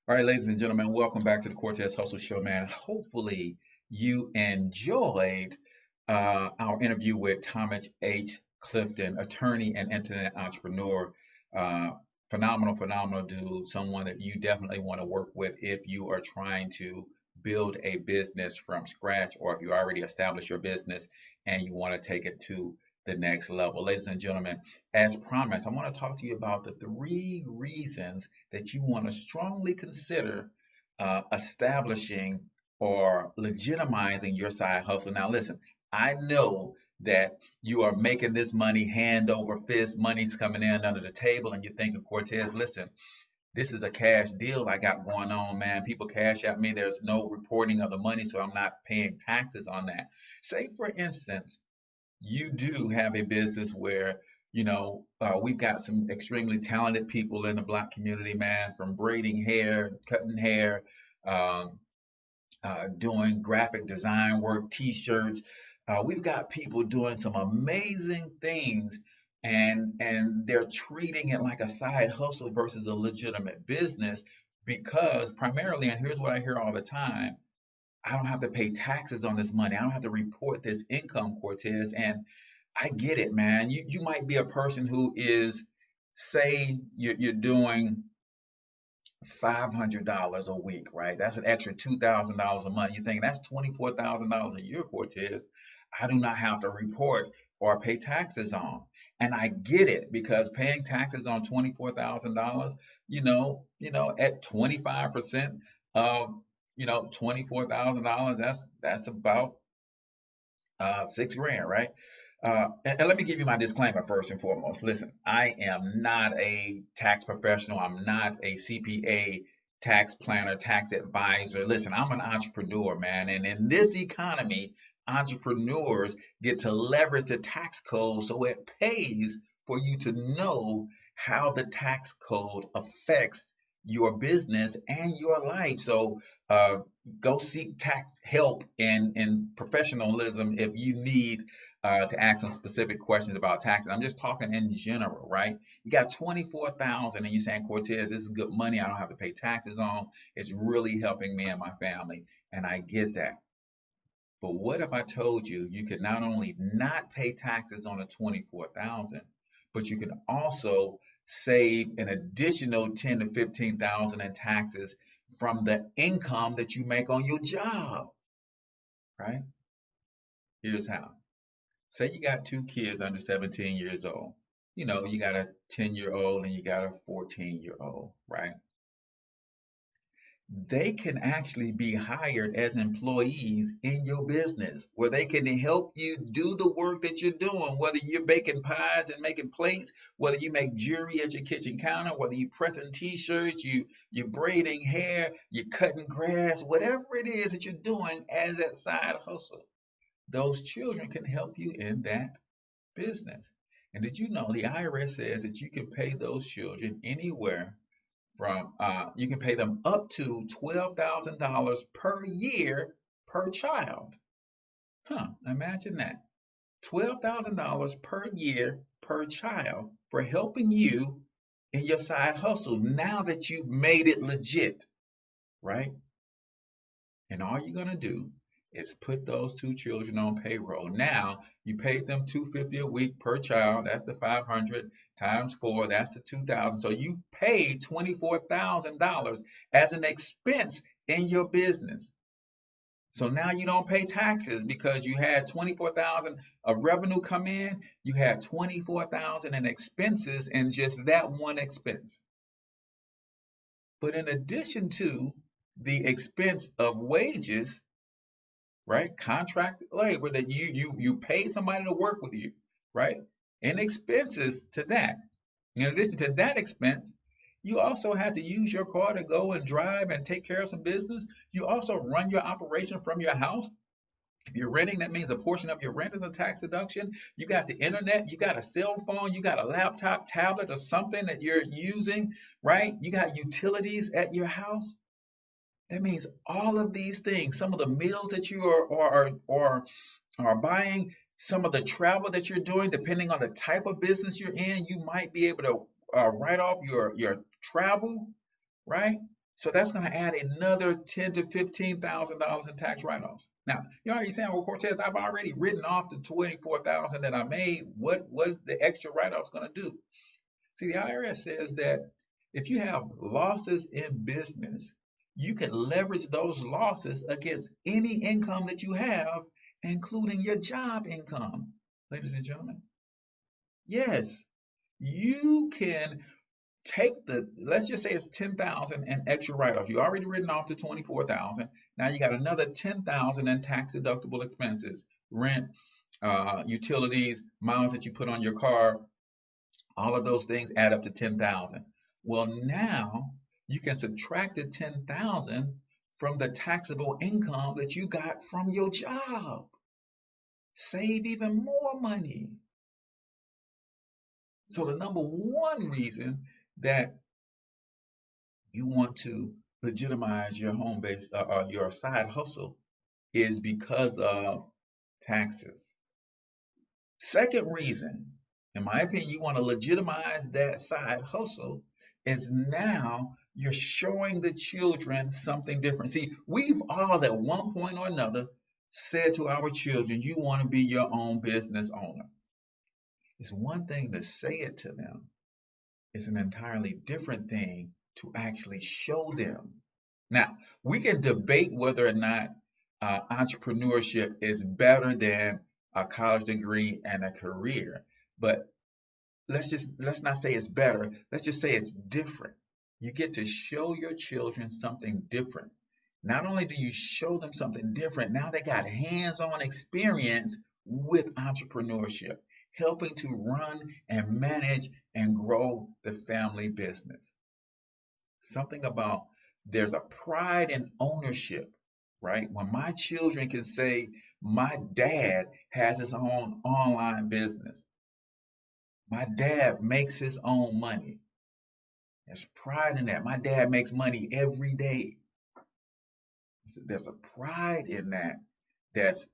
All right, ladies and gentlemen, welcome back to the Cortez Hustle Show, man. Hopefully, you enjoyed our interview with Thomas H. Clifton, attorney and internet entrepreneur. Uh, phenomenal dude. Someone that you definitely want to work with if you are trying to build a business from scratch, or if you already established your business and you want to take it to the next level. Ladies and gentlemen, as promised, I want to talk to you about the three reasons that you want to strongly consider establishing or legitimizing your side hustle. Now, listen, I know that you are making this money hand over fist, money's coming in under the table, and you're thinking, Cortez, listen, this is a cash deal I got going on, man. People cash at me. There's no reporting of the money, so I'm not paying taxes on that. Say, for instance, you do have a business where we've got some extremely talented people in the Black community, man, from braiding hair, cutting hair, um, doing graphic design work, t-shirts. We've got people doing some amazing things, and they're treating it like a side hustle versus a legitimate business because primarily, and here's what I hear all the time: I don't have to pay taxes on this money. I don't have to report this income, Cortez. And I get it, man. You might be a person who is, say, you're doing $500 a week, right? That's an extra $2,000 a month. You're thinking that's $24,000 a year, Cortez. I do not have to report or pay taxes on. And I get it because paying taxes on $24,000, at 25% of, $24,000, that's about 6 grand, right? And let me give you my disclaimer first and foremost. Listen, I am not a tax professional. I'm not a CPA, tax planner, tax advisor. Listen, I'm an entrepreneur, man. And in this economy, entrepreneurs get to leverage the tax code so it pays for you to know how the tax code affects your business and your life. So go seek tax help and professionalism if you need to ask some specific questions about taxes. I'm just talking in general, right? You got 24,000 and you're saying, Cortez, this is good money. I don't have to pay taxes on. It's really helping me and my family. And I get that. But what if I told you you could not only not pay taxes on the 24,000, but you can also save an additional 10 to 15,000 in taxes from the income that you make on your job, right? Here's how. Say you got two kids under 17 years old. You got a 10-year-old and you got a 14-year-old, right? They can actually be hired as employees in your business where they can help you do the work that you're doing, whether you're baking pies and making plates, whether you make jewelry at your kitchen counter, whether you're pressing t-shirts, you're braiding hair, you're cutting grass, whatever it is that you're doing as that side hustle. Those children can help you in that business. And did you know the IRS says that you can pay those children anywhere from you can pay them up to $12,000 per year per child. Huh, imagine that. $12,000 per year per child for helping you in your side hustle now that you've made it legit, right? And all you're gonna do is put those two children on payroll. Now you paid them $250 a week per child. That's the 500 times four. That's the 2,000. So you've paid $24,000 as an expense in your business. So now you don't pay taxes because you had 24,000 of revenue come in. You had 24,000 in expenses in just that one expense. But in addition to the expense of wages, right? Contract labor that you pay somebody to work with you, right? And expenses to that. In addition to that expense, you also have to use your car to go and drive and take care of some business. You also run your operation from your house. If you're renting, that means a portion of your rent is a tax deduction. You got the internet, you got a cell phone, you got a laptop, tablet, or something that you're using, right? You got utilities at your house. That means all of these things, some of the meals that you are buying, some of the travel that you're doing, depending on the type of business you're in, you might be able to write off your travel, right? So that's going to add another $10,000 to $15,000 in tax write-offs. Now, you're already saying, well, Cortez, I've already written off the 24,000 that I made. What is the extra write-offs going to do? See, the IRS says that if you have losses in business, you can leverage those losses against any income that you have, including your job income, ladies and gentlemen. Yes, you can take let's just say it's 10,000 in extra write-offs. You already written off the 24,000. Now you got another 10,000 in tax deductible expenses, rent, utilities, miles that you put on your car. All of those things add up to 10,000. Well, now you can subtract the 10,000 from the taxable income that you got from your job. Save even more money. So the number one reason that you want to legitimize your home base your side hustle is because of taxes. Second reason, in my opinion, you want to legitimize that side hustle is now you're showing the children something different. See, we've all at one point or another said to our children, you want to be your own business owner. It's one thing to say it to them. It's an entirely different thing to actually show them. Now, we can debate whether or not entrepreneurship is better than a college degree and a career, but let's not say it's better. Let's just say it's different. You get to show your children something different. Not only do you show them something different, now they got hands-on experience with entrepreneurship, helping to run and manage and grow the family business. Something about there's a pride in ownership, right? When my children can say, my dad has his own online business. My dad makes his own money. There's pride in that. My dad makes money every day. There's a pride in that that's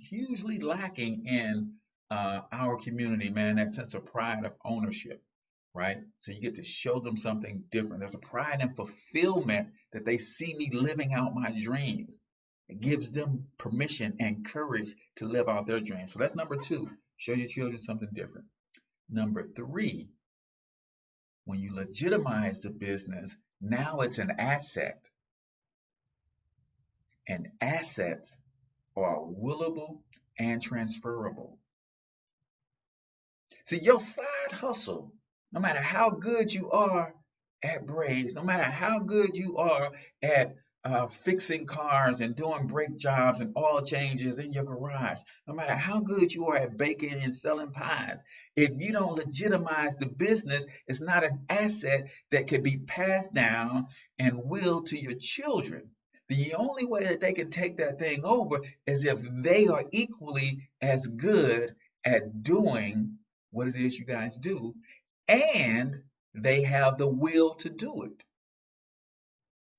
hugely lacking in our community, man, that sense of pride of ownership, right? So you get to show them something different. There's a pride and fulfillment that they see me living out my dreams. It gives them permission and courage to live out their dreams. So that's number two, show your children something different. Number three, when you legitimize the business, now it's an asset. And assets are willable and transferable. See, your side hustle, no matter how good you are at braids, no matter how good you are at fixing cars and doing brake jobs and oil changes in your garage, no matter how good you are at baking and selling pies, if you don't legitimize the business, it's not an asset that can be passed down and willed to your children. The only way that they can take that thing over is if they are equally as good at doing what it is you guys do, and they have the will to do it.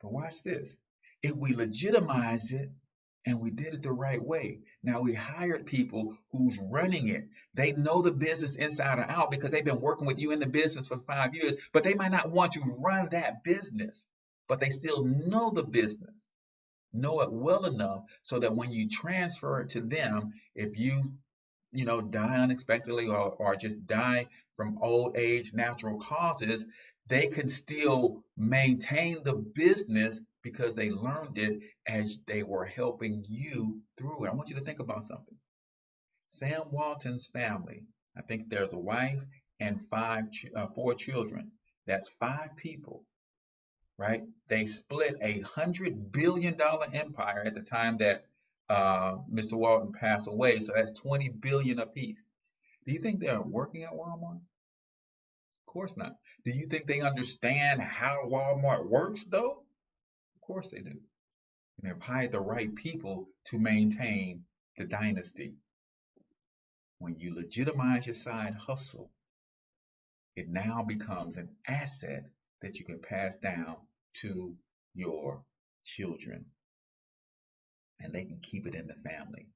But watch this. If we legitimize it and we did it the right way, now we hired people who's running it. They know the business inside or out because they've been working with you in the business for 5 years, but they might not want to run that business, but they still know the business, know it well enough so that when you transfer it to them, if you die unexpectedly or just die from old age, natural causes, they can still maintain the business because they learned it as they were helping you through it. I want you to think about something. Sam Walton's family, I think there's a wife and four children. That's 5 people, right? They split $100 billion empire at the time that Mr. Walton passed away. So that's 20 billion apiece. Do you think they're working at Walmart? Of course not. Do you think they understand how Walmart works, though? Of course they do. And they've hired the right people to maintain the dynasty. When you legitimize your side hustle, it now becomes an asset that you can pass down to your children. And they can keep it in the family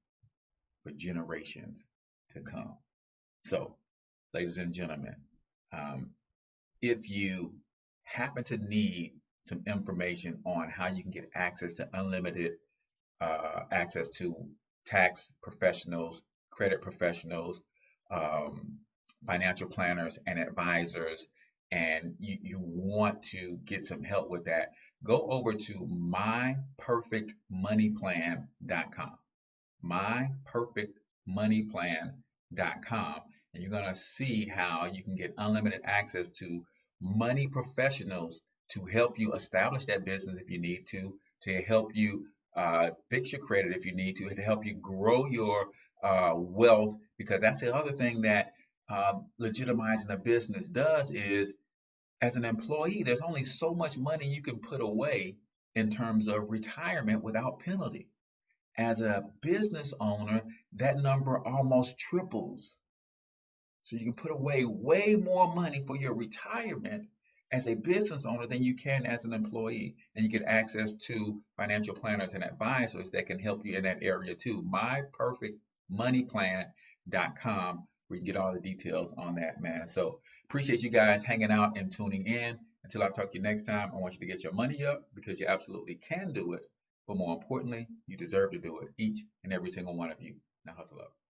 for generations to come. So, ladies and gentlemen, if you happen to need some information on how you can get access to unlimited access to tax professionals, credit professionals, um, financial planners, and advisors, and you want to get some help with that, go over to myperfectmoneyplan.com. myperfectmoneyplan.com, and you're going to see how you can get unlimited access to money professionals to help you establish that business if you need to help you fix your credit if you need to help you grow your wealth. Because that's the other thing that legitimizing a business does is, as an employee, there's only so much money you can put away in terms of retirement without penalty. As a business owner, that number almost triples. So you can put away way more money for your retirement as a business owner than you can as an employee. And you get access to financial planners and advisors that can help you in that area too. myperfectmoneyplan.com, where you get all the details on that, man. So appreciate you guys hanging out and tuning in. Until I talk to you next time, I want you to get your money up, because you absolutely can do it. But more importantly, you deserve to do it, each and every single one of you. Now hustle up.